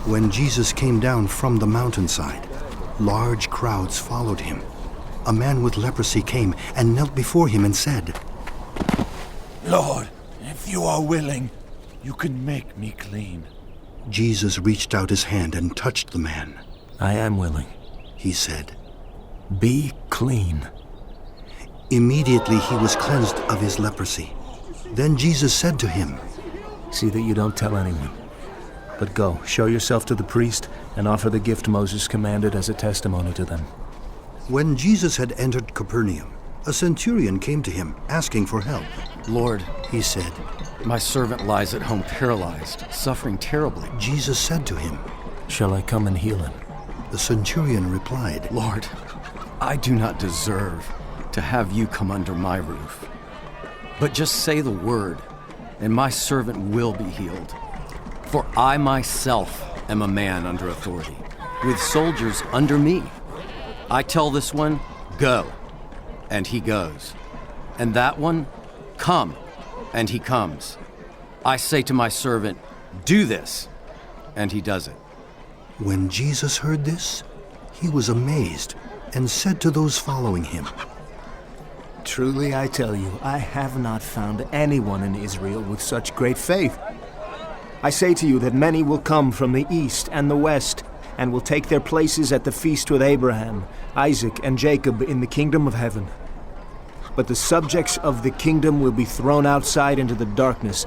When Jesus came down from the mountainside, large crowds followed him. A man with leprosy came and knelt before him and said, "Lord, if you are willing, you can make me clean." Jesus reached out his hand and touched the man. "I am willing," he said. "Be clean." Immediately he was cleansed of his leprosy. Then Jesus said to him, "See that you don't tell anyone. But go, show yourself to the priest, and offer the gift Moses commanded as a testimony to them." When Jesus had entered Capernaum, a centurion came to him, asking for help. "Lord," he said, "my servant lies at home paralyzed, suffering terribly." Jesus said to him, "Shall I come and heal him?" The centurion replied, "Lord, I do not deserve to have you come under my roof. But just say the word, and my servant will be healed. For I myself am a man under authority, with soldiers under me. I tell this one, 'Go,' and he goes. And that one, 'Come,' and he comes. I say to my servant, 'Do this,' and he does it." When Jesus heard this, he was amazed and said to those following him, "Truly I tell you, I have not found anyone in Israel with such great faith. I say to you that many will come from the east and the west, and will take their places at the feast with Abraham, Isaac, and Jacob in the kingdom of heaven. But the subjects of the kingdom will be thrown outside into the darkness,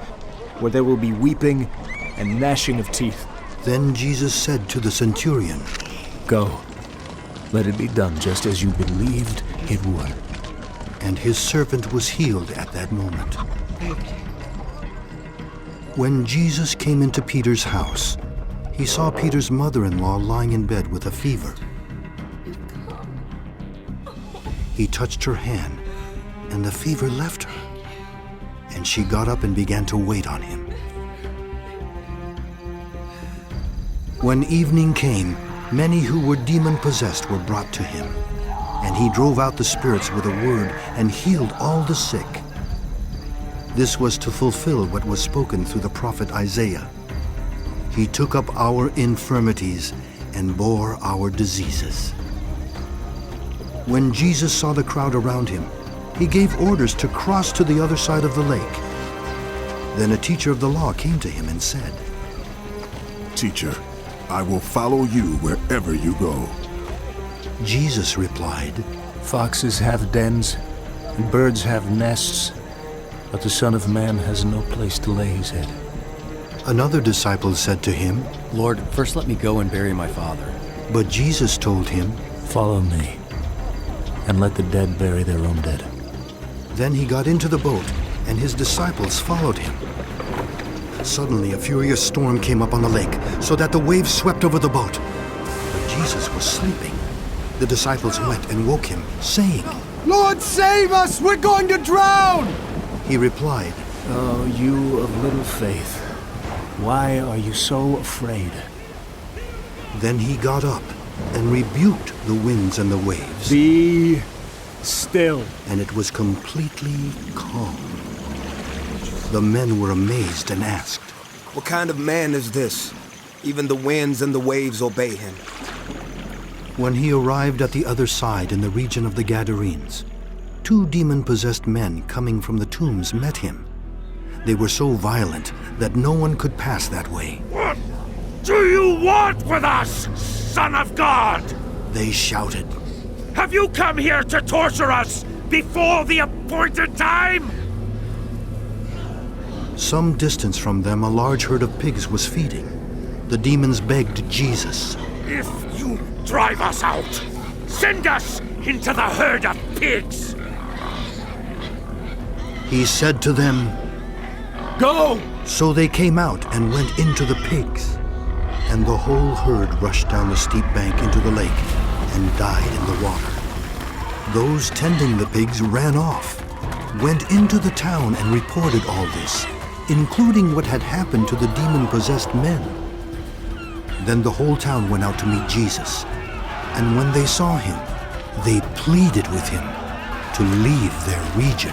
where there will be weeping and gnashing of teeth." Then Jesus said to the centurion, "Go, let it be done just as you believed it would." And his servant was healed at that moment. When Jesus came into Peter's house, he saw Peter's mother-in-law lying in bed with a fever. He touched her hand, and the fever left her, and she got up and began to wait on him. When evening came, many who were demon-possessed were brought to him, and he drove out the spirits with a word and healed all the sick. This was to fulfill what was spoken through the prophet Isaiah. He took up our infirmities and bore our diseases. When Jesus saw the crowd around him, he gave orders to cross to the other side of the lake. Then a teacher of the law came to him and said, "Teacher, I will follow you wherever you go." Jesus replied, "Foxes have dens, and birds have nests, but the Son of Man has no place to lay his head." Another disciple said to him, "Lord, first let me go and bury my father." But Jesus told him, "Follow me, and let the dead bury their own dead." Then he got into the boat, and his disciples followed him. Suddenly a furious storm came up on the lake, so that the waves swept over the boat. But Jesus was sleeping. The disciples went and woke him, saying, "Lord, save us! We're going to drown!" He replied, "Oh, you of little faith, why are you so afraid?" Then he got up and rebuked the winds and the waves, "Be still." and it was completely calm. The men were amazed and asked, "What kind of man is this? Even the winds and the waves obey him." When he arrived at the other side in the region of the Gadarenes, 2 demon-possessed men coming from the tombs met him. They were so violent that no one could pass that way. "What do you want with us, Son of God?" They shouted. "Have you come here to torture us before the appointed time?" Some distance from them, a large herd of pigs was feeding. The demons begged Jesus, "If you drive us out, send us into the herd of pigs." He said to them, "Go!" So they came out and went into the pigs, and the whole herd rushed down the steep bank into the lake and died in the water. Those tending the pigs ran off, went into the town and reported all this, including what had happened to the demon-possessed men. Then the whole town went out to meet Jesus, and when they saw him, they pleaded with him to leave their region.